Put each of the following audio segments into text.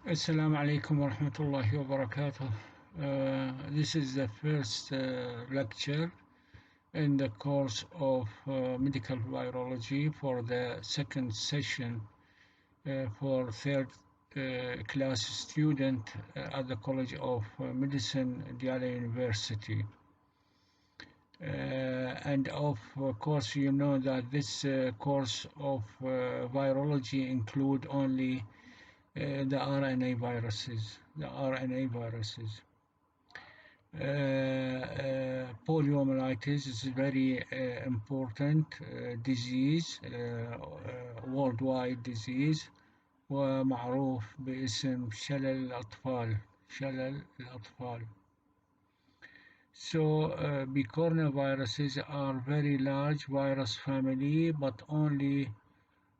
Assalamu alaikum wa rahmatullahi wa barakatuh. This is the first lecture in the course of medical virology for the second session for third class student at the College of Medicine, Diyala University. And of course, you know that this course of virology include only the RNA viruses. Poliomyelitis is a very important disease, worldwide disease, ومعروف باسم شلل الأطفال. So picornaviruses are very large virus family, but only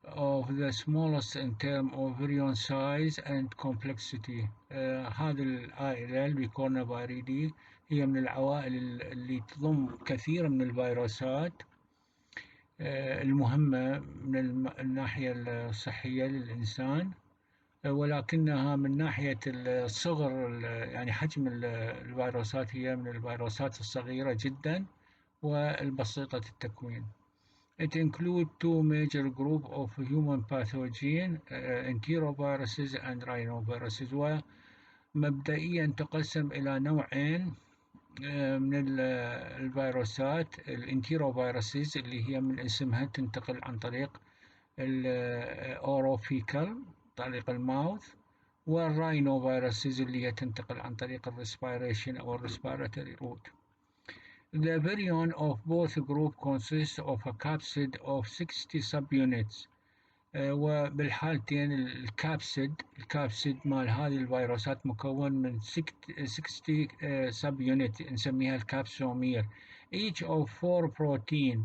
of the smallest in terms of virion size and complexity. هذه العائلة البيكورنافيريدي هي من العوائل اللي تضم كثير من الفيروسات المهمة من الناحية الصحية للإنسان، ولكنها من ناحية الصغر يعني حجم الفيروسات هي من الفيروسات الصغيرة جدا والبسيطة التكوين. It includes two major groups of human pathogen, enteroviruses and rhinoviruses. ومبدئيا تقسم إلى نوعين من الفيروسات، الانتيروفيروسز اللي هي من اسمها تنتقل عن طريق الأوروفيكال طريق الماوث، والراينوفيروسز اللي هي تنتقل عن طريق الريسبيريشن أو الريسبيراتوري روت. The virion of both groups consists of a capsid of 60 subunits. وبالحالتين الكابسيد مال هذه الفيروسات مكون من 60 subunit نسميها الكابسومير. Each of 4 protein،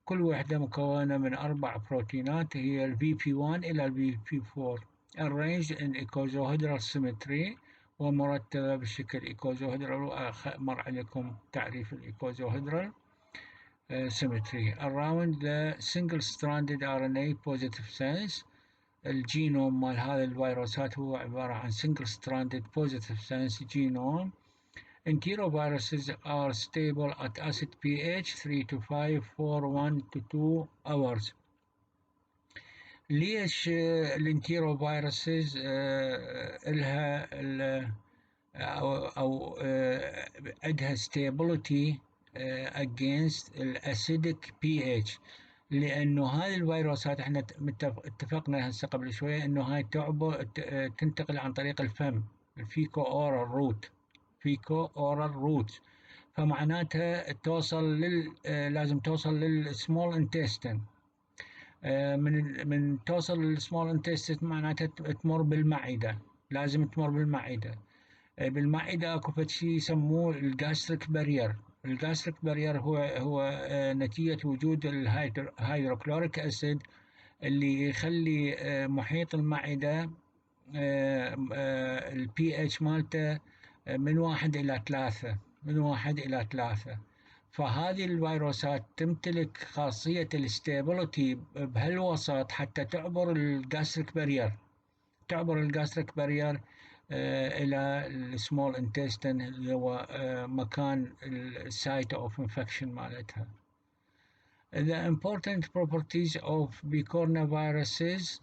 كل وحدة مكونة من 4 بروتينات هي ال VP1 إلى ال VP4 arranged in icosahedral symmetry ومرتبة بشكل إيكوزوهيدرال. مر عليكم تعريف الإيكوزوهيدرال symmetry around the single-stranded RNA positive sense. الجينوم مال هذه الفيروسات هو عبارة عن single-stranded positive sense genome. Enteroviruses are stable at acid pH 3 to 5 for 1 to 2 hours. ليش الانتيروفيروسز إلها أو عندها stability against الأسيدك pH؟ لأنه هذه الفيروسات احنا اتفقنا هسه قبل شوية إنه هاي تنتقل عن طريق الفم، الفيكو أورال روت، فمعناتها لازم توصل للسمول انتستين. من توصل للسمول انتستين معناتها تمر بالمعدة، لازم تمر بالمعدة. بالمعدة اكو شيء يسموه الجاستريك بارير. الجاستريك بارير هو نتيجة وجود الهيدروكلوريك اسيد اللي يخلي محيط المعدة البي اتش مالته من 1 إلى 3. فهذه الفيروسات تمتلك خاصية الاستابيليتي بهالوسط حتى تعبر الجاستريك بارير إلى السمول انتستين اللي هو مكان السايت اوف انفكشن مالتها. The important properties of picornaviruses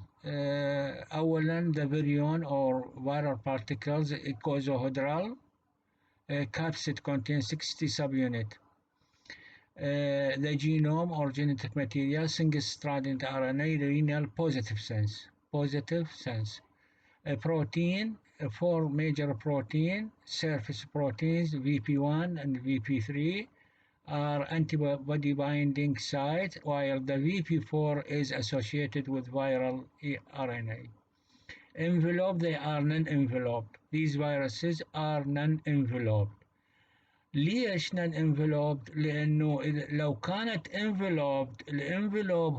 أولا the virion or viral particles icosahedral capsid contains 60 subunits. The genome or genetic material single-stranded RNA renal positive sense. A protein, 4 major protein, surface proteins VP1 and VP3 are antibody binding sites, while the VP4 is associated with viral RNA. Enveloped, they are non-enveloped. These viruses are non-enveloped. ليش non-enveloped؟ لأنه لو كانت enveloped، الانفلوب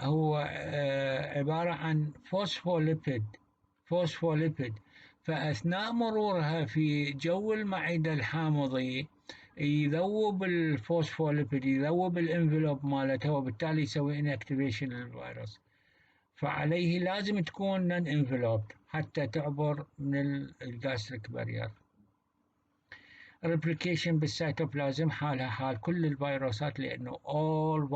هو عبارة عن فوسفوليبيد، فأثناء مرورها في جو المعدة الحامضي يذوب الفوسفوليبيد، يذوب الانفلوب مالته، وبالتالي يسوي inactivation للفيروس. فعليه لازم تكون non enveloped حتى تعبر من الجاستريك بارير. replication بالسيتوبلازم حالها حال كل الفيروسات لأنه all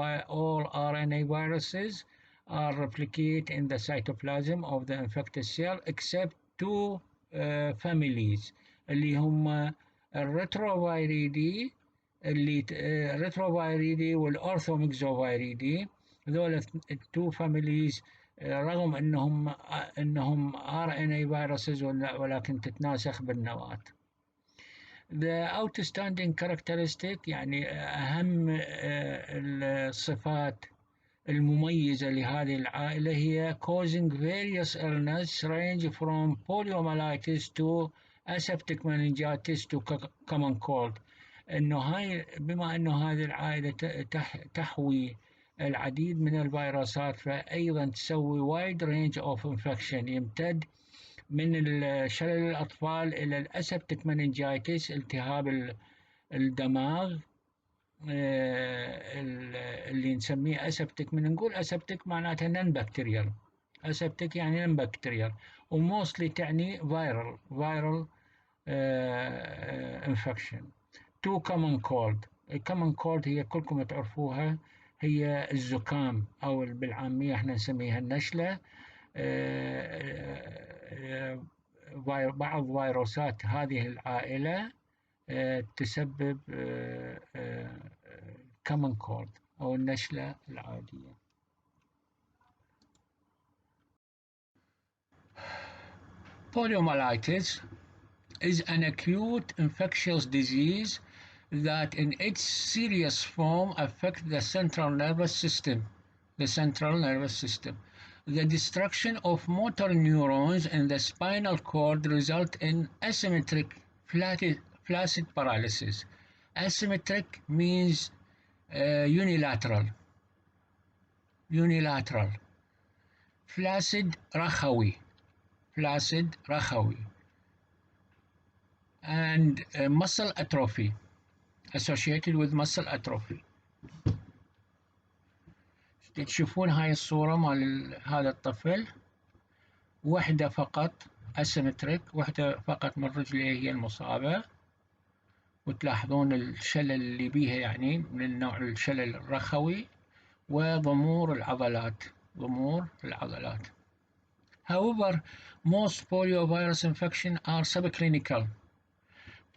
RNA viruses are replicate in the cytoplasm of the infected cell except two families اللي هم الريتروفيريدي الريتروفيريدي والأورثوميكزوفيريدي. ذول التو فاميليز رغم انهم RNA viruses ولكن تتناسخ بالنواة. The outstanding characteristic يعني أهم الصفات المميزة لهذه العائلة هي causing various illness range from poliomyelitis to aseptic meningitis to common cold. بما أنه هذه العائلة تحوي العديد من الفيروسات فأيضا تسوي wide range of infection يمتد من شلل الأطفال إلى الأسبتيك مننجايتس التهاب الدماغ اللي نسميه أسبتيك. من نقول أسبتيك معناتها نون بكتيريال، أسبتيك يعني نون بكتيريال، وموستلي تعني viral infection. تو common cold. الكومن كولد هي كلكم تعرفوها، هي الزكام أو بالعامية احنا نسميها النشلة. بعض فيروسات هذه العائلة تسبب common cold أو النشلة العادية. Poliomyelitis is an acute infectious disease that in its serious form affects the central nervous system. The destruction of motor neurons in the spinal cord results in asymmetric flaccid paralysis. Asymmetric means unilateral. Flaccid رخوي. And muscle atrophy, associated with muscle atrophy. تشوفون هاي الصورة مال هذا الطفل، وحدة فقط asymmetric، وحدة فقط من رجليه هي المصابة، وتلاحظون الشلل اللي بيها يعني من نوع الشلل الرخوي وضمور العضلات. However, most poliovirus infections are subclinical.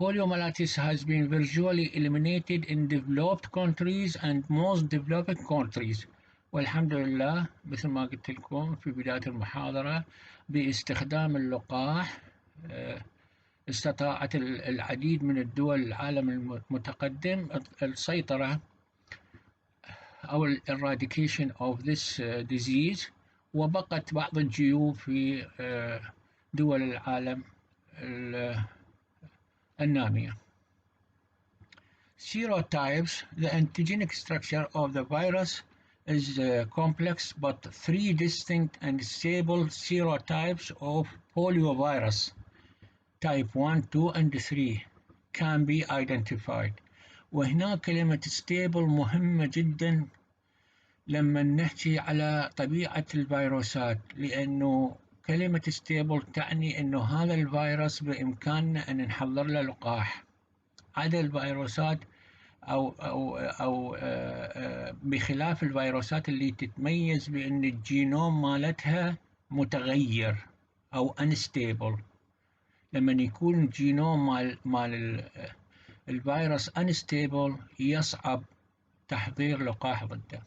Poliomyelitis has been virtually eliminated in developed countries and most developed countries. والحمد لله مثل ما قلت لكم في بداية المحاضرة باستخدام اللقاح استطاعت العديد من الدول العالم المتقدم السيطرة أو eradication of this disease، وبقت بعض الجيوب في دول العالم النامية. Serotypes. The antigenic structure of the virus is complex, but three distinct and stable serotypes of poliovirus type 1, 2 and 3 can be identified. وهنا كلمة stable مهمة جدا لما نحكي على طبيعة الفيروسات، لأنه كلمة stable تعني أنه هذا الفيروس بإمكاننا أن نحضر له لقاح. عدا الفيروسات أو بخلاف الفيروسات اللي تتميز بأن الجينوم مالتها متغير أو unstable. لما يكون الجينوم مال الفيروس unstable يصعب تحضير لقاح ضده.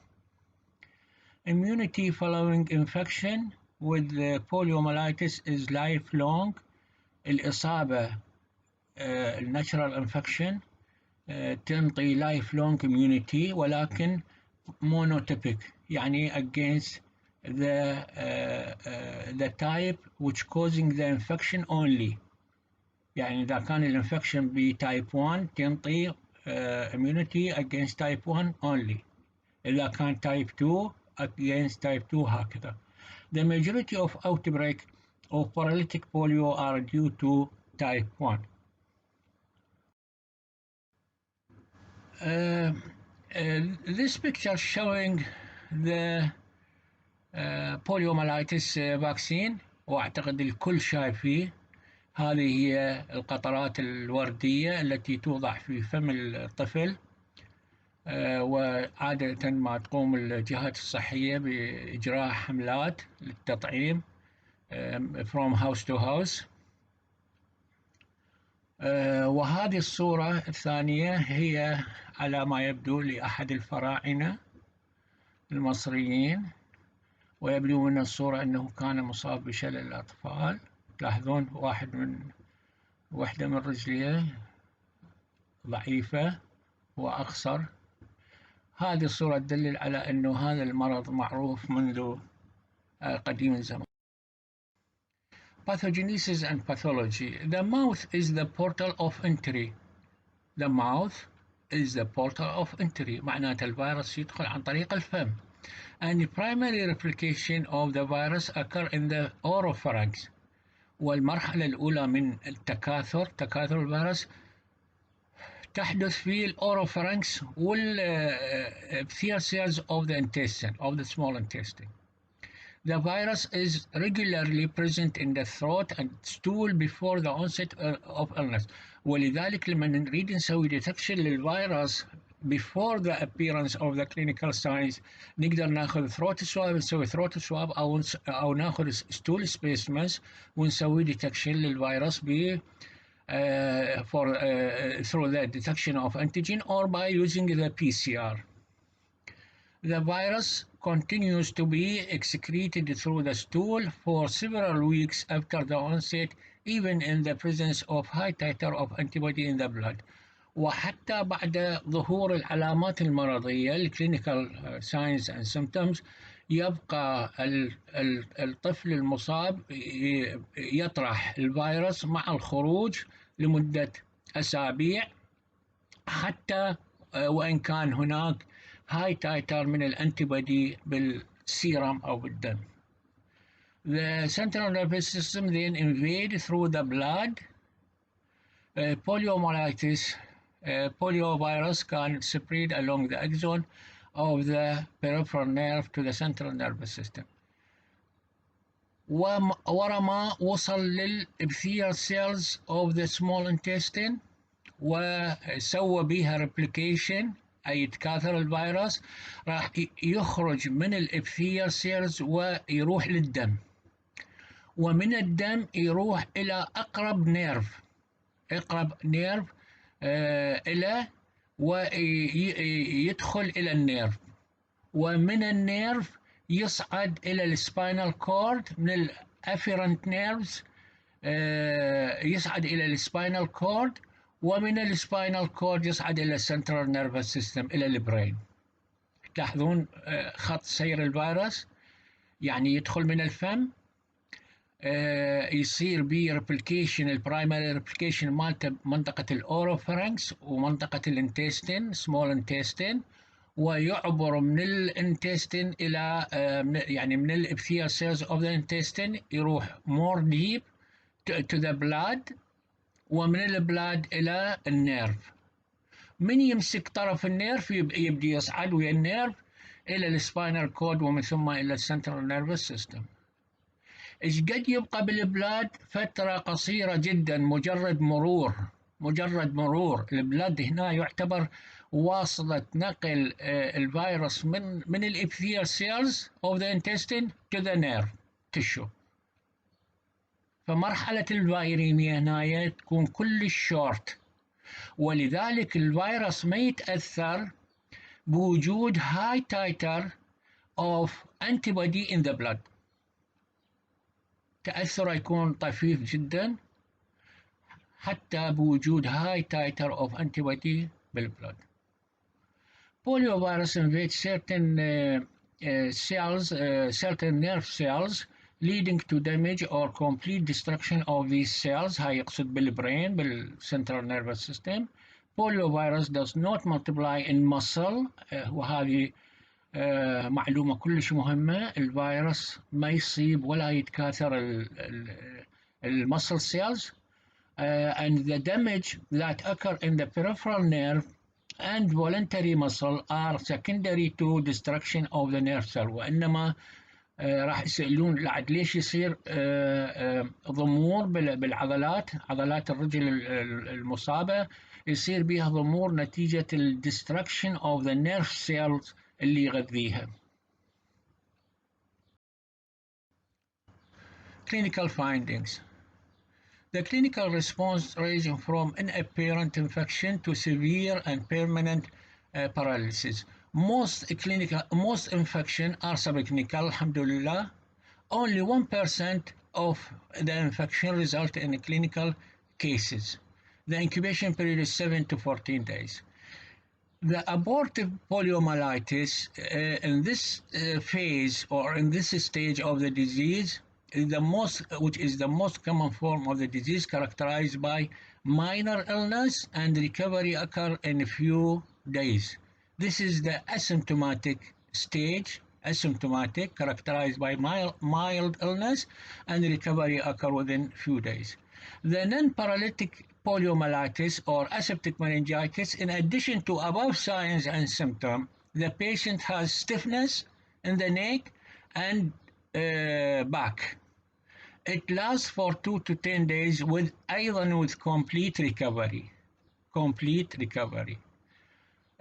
Immunity following infection with poliomyelitis is lifelong. الإصابة natural infection تنطي lifelong immunity ولكن monotypic يعني against the type which causing the infection only. يعني إذا كان الانفكشن بتايب 1 تنطي immunity against type 1 only. إذا كان type 2 against type 2 هكذا. The majority of outbreak of paralytic polio are due to type 1. This picture showing the بوليوميلايتس فاكسين، وأعتقد الكل شايفيه. هذه هي القطرات الوردية التي توضع في فم الطفل، وعادة ما تقوم الجهات الصحية بإجراء حملات للتطعيم from house to house. وهذه الصورة الثانية هي على ما يبدو لأحد الفراعنة المصريين، ويبدو من الصورة أنه كان مصاب بشلل الأطفال. تلاحظون واحدة من رجليه ضعيفة وأقصر. هذه الصورة تدلل على أنه هذا المرض معروف منذ قديم الزمان. Pathogenesis and pathology. The mouth is the portal of entry. The mouth is the portal of entry. معناته الفيروس يدخل عن طريق الفم. And the primary replication of the virus occur in the oropharynx. والمرحلة الأولى من تكاثر الفيروس تحدث في الأوروفارynx والepithelial cells of the intestine, of the small intestine. The virus is regularly present in the throat and stool before the onset of illness. ولذلك لما نريد نسوي detection للفيروس before the appearance of the clinical signs نقدر ناخذ throat swab، نسوي throat swab أو ناخذ stool specimens ونسوي detection للفيروس through the detection of antigen or by using the PCR. The virus continues to be excreted through the stool for several weeks after the onset, even in the presence of high titer of antibody in the blood. وحتى بعد ظهور العلامات المرضية الكلينيكال signs and symptoms يبقى الطفل المصاب يطرح الفيروس مع الخروج لمدة أسابيع، حتى وإن كان هناك هاي تايتر من الأنتيبودي بالسيرم أو بالدم. The central nervous system then invade through the blood. Poliomyelitis, poliovirus can spread along the axon of the peripheral nerve to the central nervous system. ورا ما وصل للابثيال cells of the small intestine وسوى بيها replication، أي يتكاثر الفيروس، راح يخرج من الابثيال cells ويروح للدم، ومن الدم يروح إلى أقرب نيرف إلى ويدخل إلى النيرف، ومن النيرف يصعد إلى السباينال كورد، من الافيرنت نيرفز يصعد إلى السباينال كورد، ومن السباينال كورد يصعد إلى السنترال نيرفس سيستم إلى البرين. تلاحظون خط سير الفيروس، يعني يدخل من الفم، يصير بي ريبليكيشن، البرايمري ريبليكيشن مالته بمنطقة الأوروفارynx ومنطقة الانتستين سمول انتستين، ويعبر من الانتستين إلى يعني من الابثيال cells of the intestine يروح more deep to the blood، ومن البلاد إلى النيرف. من يمسك طرف النيرف يبدي يصعد ويا النيرف إلى السباينال كود ومن ثم إلى السنترال نيرفس سيستم. إيش قد يبقى بالبلاد؟ فترة قصيرة جدا، مجرد مرور. البلاد هنا يعتبر واصلة نقل الفيروس من الابثيال cells of the intestine to the nerve tissue. فمرحلة الفيريميا هنا تكون كل شورت، ولذلك الفيروس ما يتأثر بوجود high titer of antibody in the blood. تأثره يكون طفيف جدا حتى بوجود high titer of antibody بالبلد. Poliovirus invades certain nerve cells leading to damage or complete destruction of these cells. هاي يقصد بالبرين بالcentral nervous system. Poliovirus does not multiply in muscle. وهذه معلومة كلش مهمة. الفيروس ما يصيب ولا يتكاثر المسل cells. And the damage that occur in the peripheral nerve and voluntary muscle are secondary to destruction of the nerve cell. وإنما راح يسألون لعد ليش يصير ضمور بالعضلات، عضلات الرجل المصابة يصير بها ضمور نتيجة ال destruction of the nerve cells اللي يغذيها. Clinical findings. The clinical response ranging from inapparent infection to severe and permanent paralysis. Most infections are subclinical, alhamdulillah. Only 1% of the infection result in clinical cases. The incubation period is 7 to 14 days. The abortive poliomyelitis in this phase or in this stage of the disease which is the most common form of the disease, characterized by minor illness and recovery occur in a few days. This is the asymptomatic stage, asymptomatic, characterized by mild illness and recovery occur within few days. The non-paralytic poliomyelitis or aseptic meningitis, in addition to above signs and symptoms, the patient has stiffness in the neck and back. It lasts for 2 to 10 days with complete recovery. Complete recovery.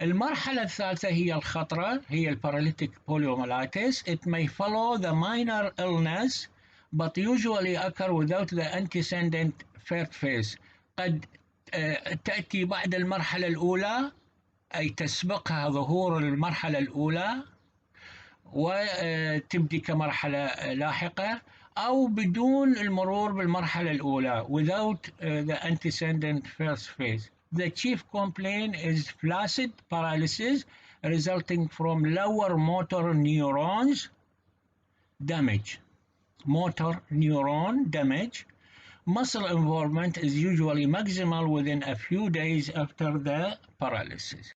المرحلة الثالثة هي الخطرة، هي paralytic poliomyelitis. It may follow the minor illness but usually occur without the antecedent first phase. قد تأتي بعد المرحلة الأولى، أي تسبقها ظهور المرحلة الأولى وتبدي كمرحلة لاحقة، أو بدون المرور بالمرحلة الأولى without the antecedent first phase. The chief complaint is flaccid paralysis resulting from lower motor neurons damage. Motor neuron damage. Muscle involvement is usually maximal within a few days after the paralysis.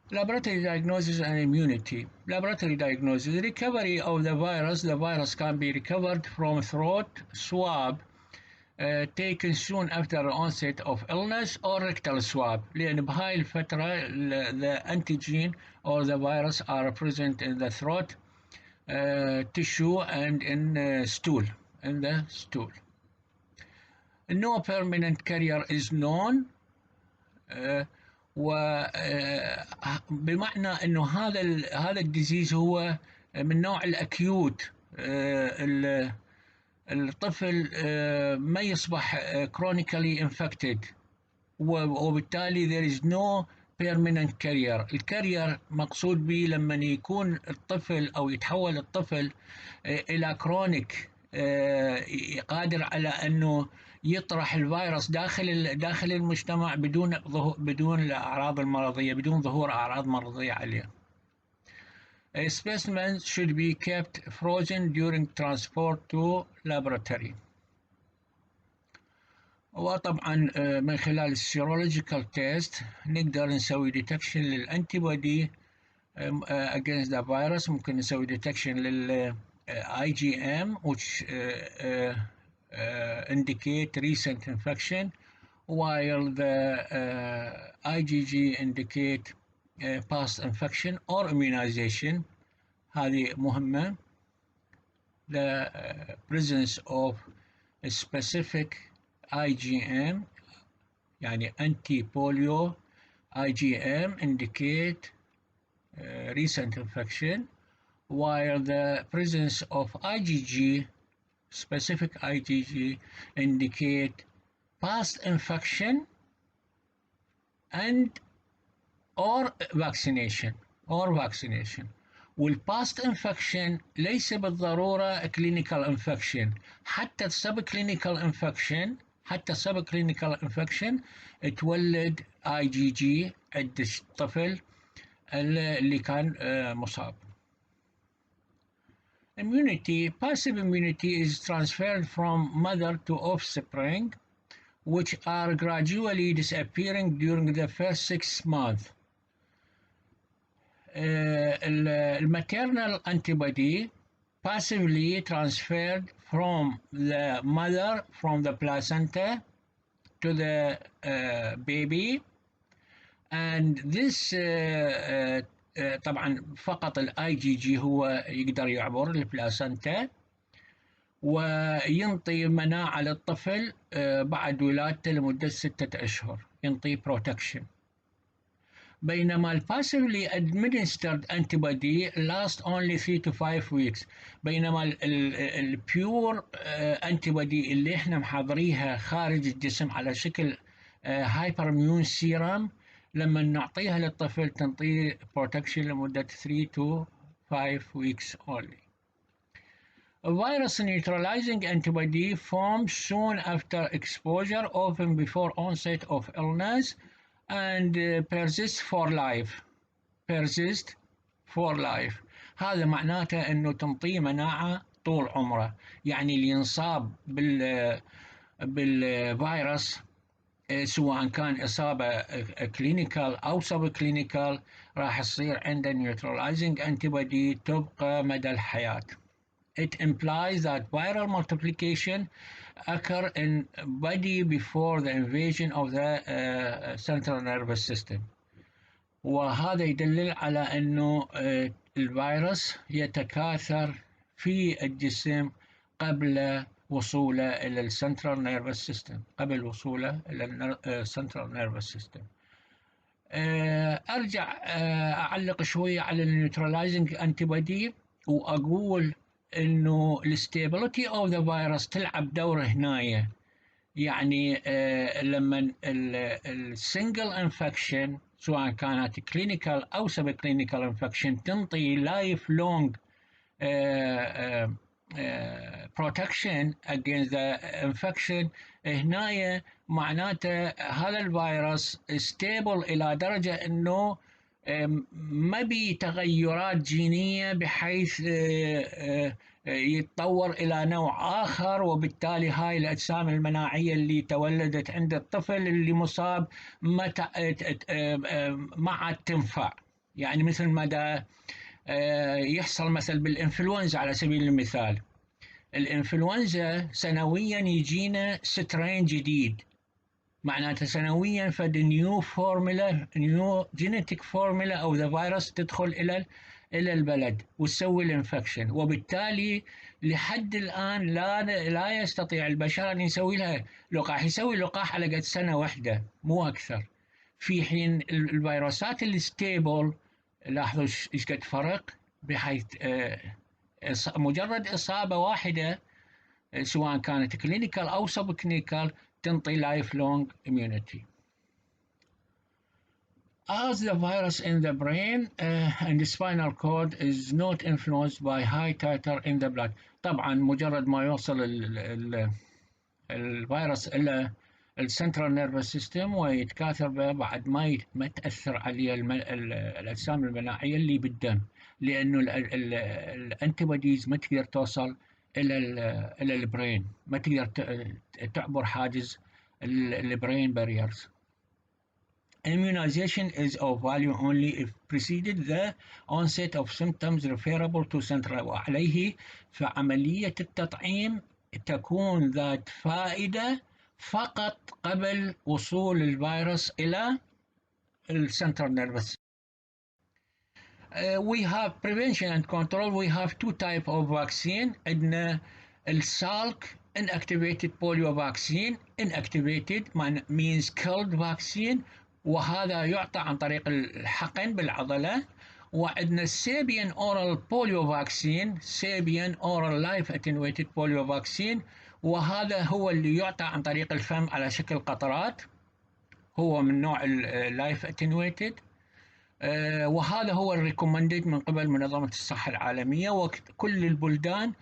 Laboratory diagnosis and immunity. Laboratory diagnosis. Recovery of the virus. The virus can be recovered from throat swab taken soon after the onset of illness or rectal swab. لأن بهاي الفترة the antigen or the virus are present in the throat tissue and in stool. In the stool. No permanent carrier is known. وبمعنى انه هذا الديزيز هو من نوع الاكيوت. الطفل ما يصبح chronically infected وبالتالي there is no permanent carrier. الكارير مقصود به لما يكون الطفل او يتحول الطفل الى كرونيك قادر على انه يطرح الفيروس داخل المجتمع بدون الاعراض المرضيه، بدون ظهور اعراض مرضيه عليه. Specimens should be kept frozen during transport to laboratory. وطبعا من خلال السيرولوجيكال تيست نقدر نسوي ديتكشن للانتي بودي against the virus. ممكن نسوي ديتكشن لل IgM which indicate recent infection, while the IgG indicate past infection or immunization. هذه مهمة. The presence of a specific IgM يعني anti-polio IgM indicate recent infection, while the presence of IgG, specific IgG, indicate past infection and or vaccination. والpast infection ليس بالضرورة clinical infection. حتى subclinical infection تولد IgG عند الطفل اللي كان مصاب. Immunity. Passive immunity is transferred from mother to offspring, which are gradually disappearing during the first 6 months. Maternal antibody passively transferred from the mother, from the placenta to the baby, and this طبعا فقط الاي جي جي هو يقدر يعبر البلاسنتا وينطي مناعة للطفل بعد ولادته لمدة 6 أشهر، ينطي بروتكشن. بينما ال passively administered antibody last only 3 to 5 weeks. بينما ال pure antibody اللي احنا محضريها خارج الجسم على شكل hyper immune serum، لما نعطيها للطفل تنطيه protection لمدة 3 to 5 weeks only. A virus neutralizing antibody forms soon after exposure, often before onset of illness, and persist for life. persist for life. هذا معناته انه تنطيه مناعة طول عمره. يعني اللي ينصاب بالفيروس سواء كان إصابة كلينيكال أو سب كلينيكال راح يصير عنده neutralizing antibody تبقى مدى الحياة. It implies that viral multiplication occur in body before the invasion of the central nervous system. وهذا يدلل على أنه الفيروس يتكاثر في الجسم قبل وصوله إلى السنترال نيرفس سيستم، قبل وصوله إلى السنترال نيرفس سيستم. أرجع أعلق شوية على النيوتراليزنج أنتيبودي وأقول إنه الستابيليتي أوف ذا فيروس تلعب دور هناية. يعني لما السنجل انفكشن سواء كانت كلينيكال او سب كلينيكال انفكشن تنطي لايف لونج protection against the infection، هنا معناته هذا الفيروس ستيبل الى درجه انه ما بي تغيرات جينيه بحيث يتطور إلى نوع آخر، وبالتالي هاي الأجسام المناعية اللي تولدت عند الطفل اللي مصاب ما عاد تنفع. يعني مثل ما يحصل مثل بالإنفلونزا على سبيل المثال. الإنفلونزا سنويا يجينا سترين جديد، معناته سنويا فد نيو فورمولا، نيو جينيتيك فورمولا أو ذا فيروس تدخل إلى البلد وتسوي الانفكشن، وبالتالي لحد الآن لا يستطيع البشر أن يسوي لها لقاح. يسوي لقاح على قد سنة واحدة مو أكثر، في حين الفيروسات الستيبل لاحظوا إيش قد فرق، بحيث مجرد إصابة واحدة سواء كانت كلينيكال أو سب كلينيكال تنطي لايف لونج immunity. As the virus in the brain and the spinal cord is not influenced by high titer in the blood. طبعا مجرد ما يوصل الفيروس إلى السنترال نيرفس سيستم ويتكاثر به بعد ما تأثر عليه الأجسام المناعية اللي بالدم، لأنه الأنتيبوديز ما تقدر توصل إلى البرين، ما تقدر تعبر حاجز البرين باريرز. Immunization is of value only if preceded the onset of symptoms referable to central. وعليه فعملية التطعيم تكون ذات فائدة فقط قبل وصول الفيروس إلى السنترال نيرفس. We have prevention and control. We have two types of vaccine. عندنا السالك inactivated polio vaccine. Inactivated means killed vaccine، وهذا يعطى عن طريق الحقن بالعضلة. وعندنا السيبيان اورال بوليو فاكسين، سيبيان اورال لايف اتنويتد بوليو فاكسين، وهذا هو اللي يعطى عن طريق الفم على شكل قطرات، هو من نوع اللايف اتنويتد. وهذا هو الريكومندد من قبل منظمة الصحة العالمية، وكل البلدان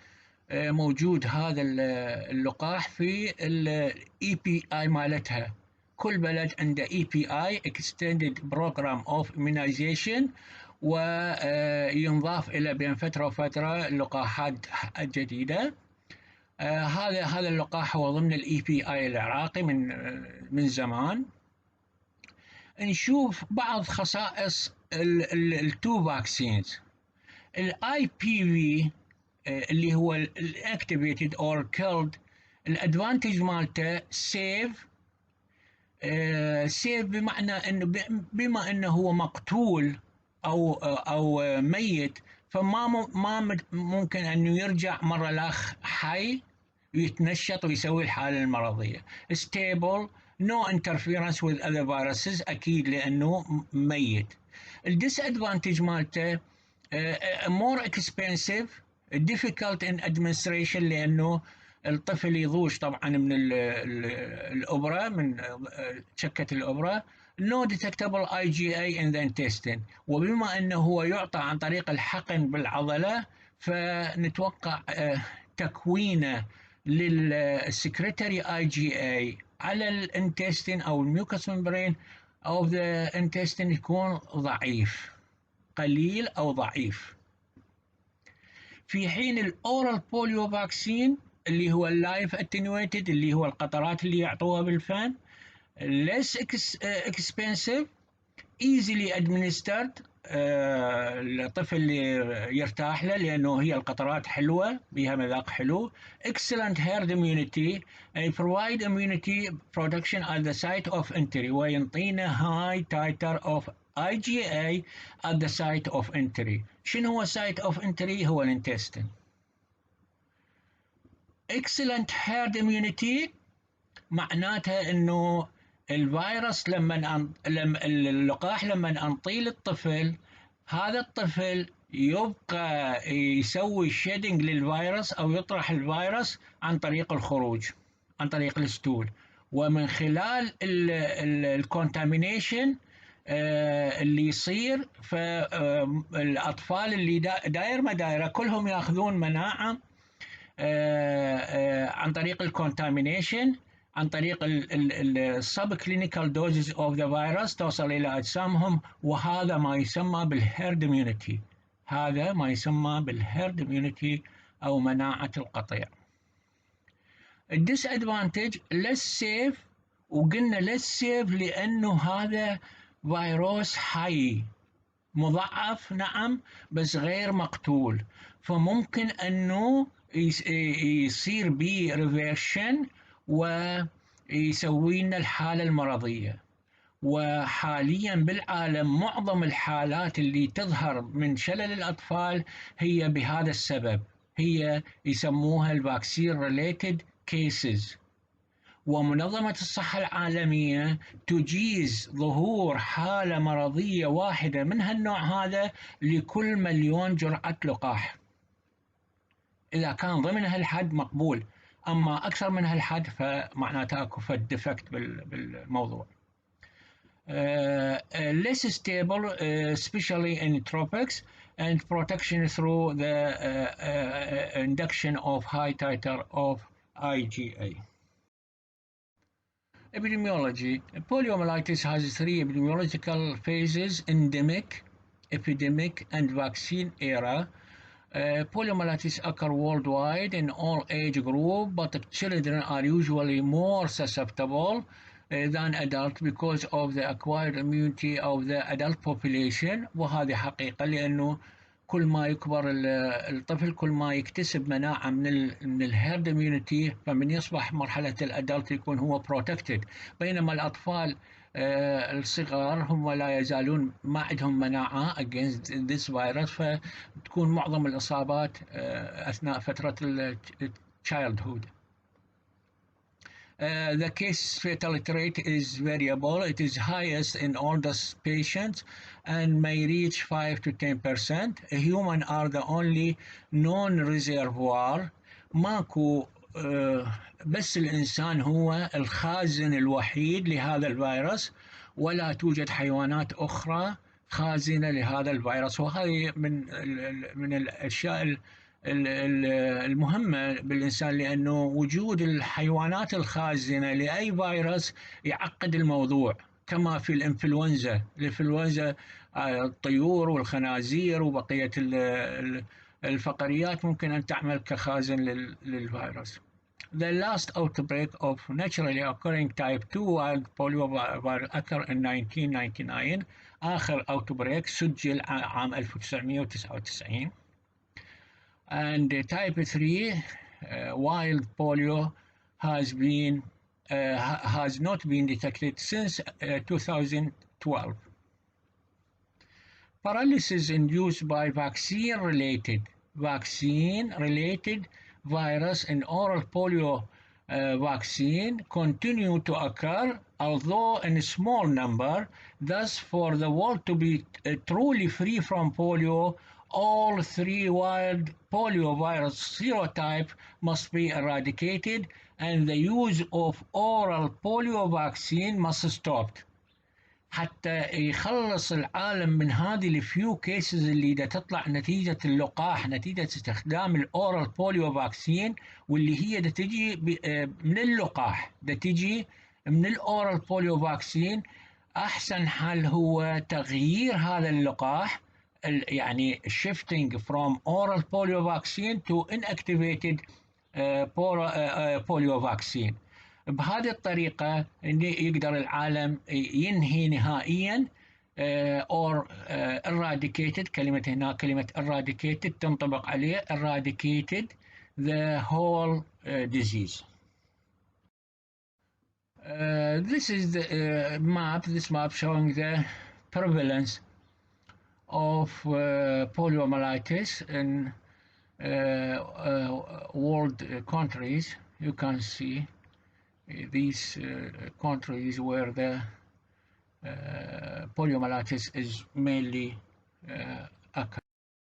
موجود هذا اللقاح في الاي بي اي مالتها. كل بلد عنده EPI Extended Program of Immunization، وينضاف إلى بين فترة وفترة لقاحات جديدة. هذا اللقاح هو ضمن EPI العراقي من زمان. نشوف بعض خصائص التو فاكسينز. IPV اللي هو Activated or Killed، الادفانتج مالته سيف بمعنى انه بما انه هو مقتول أو ميت، فما ما ممكن أنه يرجع مرة الأخ حي ويتنشط ويسوي الحالة المرضية. stable no interference with other viruses أكيد لأنه ميت. الديسادفانتج مالته more expensive difficult in administration لأنه الطفل يضوج طبعا من الأبرة، من شكة الأبرة. no detectable IgA in the intestine، وبما أنه هو يعطى عن طريق الحقن بالعضلة فنتوقع تكوينه للسكريتري IgA على الانتستين أو الميوكس ممبرين أو the intestine يكون ضعيف، قليل أو ضعيف. في حين الأورال بوليو فاكسين اللي هو اللايف اتنويتد اللي هو القطرات اللي يعطوها بالفم less expensive easily administered، الطفل يرتاح له لأنه هي القطرات حلوة بها مذاق حلو. excellent herd immunity provide immunity production at the site of entry، وينطينا high titer of IgA at the site of entry. شنو هو site of entry؟ هو الانتستين. excellent herd immunity معناتها انه الفيروس لما اللقاح لما نعطيه للطفل، هذا الطفل يبقى يسوي شيدنج للفيروس او يطرح الفيروس عن طريق الخروج، عن طريق الستول، ومن خلال الكونتامينيشن اللي يصير فالاطفال اللي داير ما دايره كلهم ياخذون مناعه عن طريق الكونتامينيشن، عن طريق السب كلينيكال دوزز اوف ذا فيروس توصل الى اجسامهم، وهذا ما يسمى بالهيرد اميونيتي، هذا ما يسمى بالهيرد اميونيتي او مناعه القطيع. الديس ادفانتج ليس سيف، وقلنا ليس سيف لانه هذا فيروس حي مضاعف نعم بس غير مقتول، فممكن انه يصير به ريفيرشن ويسوي لنا الحالة المرضية. وحاليا بالعالم معظم الحالات اللي تظهر من شلل الأطفال هي بهذا السبب، هي يسموها الفاكسين ريليتد كيسز. ومنظمة الصحة العالمية تجيز ظهور حالة مرضية واحدة من هالنوع هذا لكل مليون جرعة لقاح. إذا كان ضمن هالحد مقبول، أما أكثر من هالحد فمعناته أكو فد ديفكت بالموضوع. less stable especially in tropics and protection through the induction of high titer of IgA. Epidemiology. Poliomyelitis has three epidemiological phases: endemic, epidemic, and vaccine era. Poliomyelitis occur worldwide in all age groups, but children are usually more susceptible than adults because of the acquired immunity of the adult population. وهذه حقيقة لأنه كل ما يكبر الطفل كل ما يكتسب مناعة من الهيرد immunity، فمن يصبح مرحلة الأدلت يكون هو protected، بينما الأطفال الصغار هم لا يزالون ما عندهم مناعة against this virus، فتكون معظم الإصابات أثناء فترة childhood. The case fatality rate is variable. It is highest in oldest patients and may reach 5 to 10%. Humans are the only known reservoir. ماكو بس الإنسان هو الخازن الوحيد لهذا الفيروس، ولا توجد حيوانات أخرى خازنة لهذا الفيروس. وهذه من الأشياء المهمة بالإنسان، لأنه وجود الحيوانات الخازنة لأي فيروس يعقد الموضوع، كما في الإنفلونزا. الطيور والخنازير وبقية الفقريات ممكن أن تعمل كخازن للفيروس. The last outbreak of naturally occurring type 2 wild polio virus occurred in 1999. آخر outbreak سجل عام 1999. And type 3 wild polio has not been detected since 2012. Paralysis induced by vaccine-related virus in oral polio vaccine continue to occur, although in a small number. Thus, for the world to be truly free from polio, all three wild polio virus serotypes must be eradicated, and the use of oral polio vaccine must stop. حتى يخلص العالم من هذه الفيو كيسز اللي دا تطلع نتيجة اللقاح، نتيجة استخدام الأورال بوليو فاكسين، واللي هي دا تجي من اللقاح، دا تجي من الأورال بوليو فاكسين. أحسن حل هو تغيير هذا اللقاح، يعني shifting from oral polio vaccine to inactivated polio vaccine. بهذه الطريقة يقدر العالم ينهي نهائيا or eradicated. كلمة هنا كلمة eradicated تنطبق عليه eradicated the whole disease. This is the this map showing the prevalence of poliomyelitis in world countries. You can see these countries where the poliomyelitis is mainly occurring.